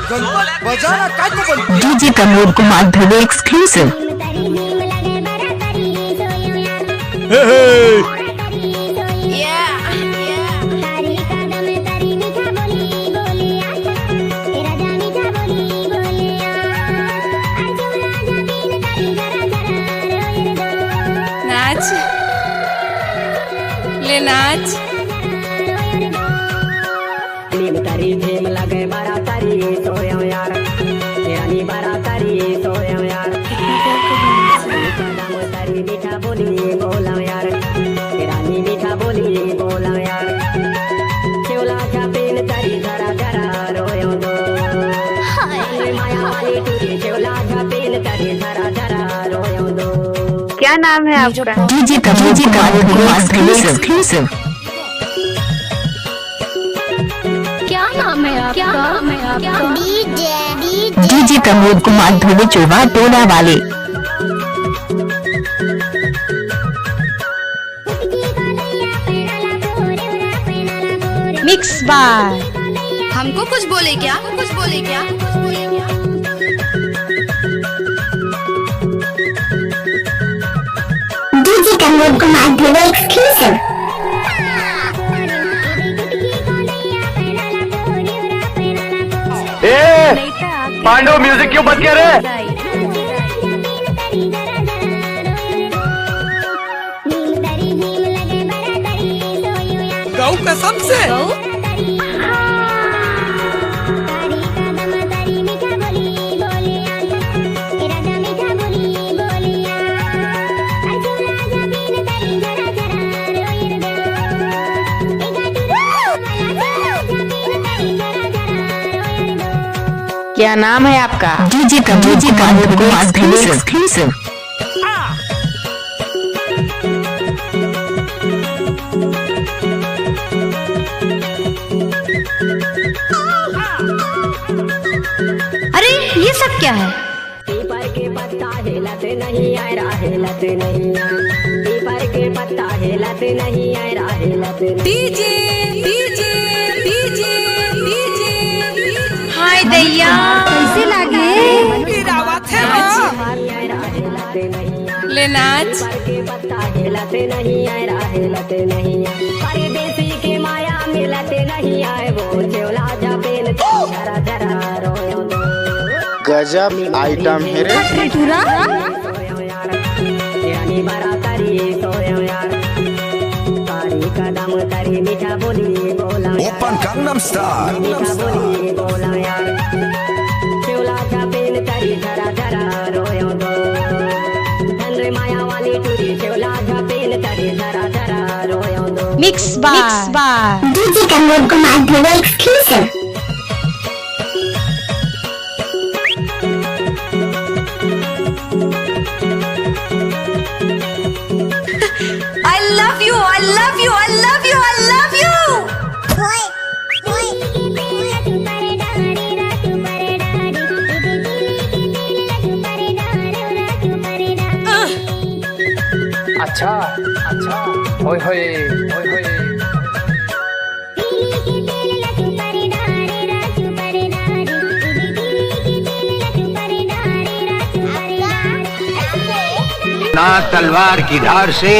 बजाना काय को बोल डीजे प्रमोद कुमार ध्रुव एक्सक्लूसिव। नाच ले नाच तारी भीम लगे बारा तारी सोयो यार रानी बारा तारी सोयो यार कदम तारी मीठा बोली बोला यार रानी मीठा बोली बोला यार शिवला छापीन तारी जरा जरा रोयो दो माया वाली टूरी शिवला छापीन तारी जरा जरा रोयो दो। क्या नाम है आपका? डीजे प्रमोद कुमार ध्रुव एक्सक्लूसिव। क्या नाम है आपका? डीजे प्रमोद कुमार ध्रुव चोवा टोला वाले। मिक्स बाय हमको कुछ बोले क्या? डीजे प्रमोद कुमार ध्रुव एक्सक्लूसिव। पांडव म्यूजिक क्यों बंद किया रे? गाँव कसम से क्या नाम है आपका? डीजे प्रमोद कुमार ध्रुव एक्सक्लूसिव। अरे ये सब क्या है? पीपर के पत्ता हिलते नहीं आए हिलते नहीं पीपर के पत्ता हिलते नहीं आए हिलते डीजे हाय दैया कैसे लागे? ले नाच के पत्ता हिलते नहीं आए हिलते नहीं परदेसी के माया मिलते नहीं आए वो चोला जपेन जरा जरा रोयो दो। गजब आइटम है रे। सोयो यार रानी बारा तारी सोयो यार तारी कदम तारी मीठा बोली बोला ओपन गंगनम स्टाइल। मीठा बोली बोला यार शिवला छापीन तारी जरा जरा रोयो दो धनरे माया वाली टूरी शिवला छापीन तारी जरा जरा रोयो दो। Mix by DJ Pramod Kumar Dhruv exclusive. I love you. अच्छा होय होय ना तलवार की धार से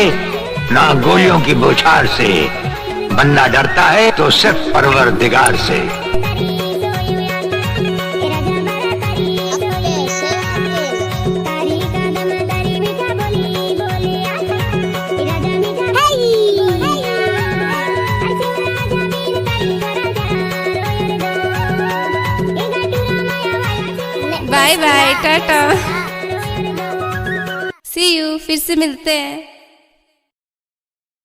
ना गोलियों की बौछार से बनना डरता है तो सिर्फ परवरदिगार से। Bye bye tata see you फिर से मिलते हैं।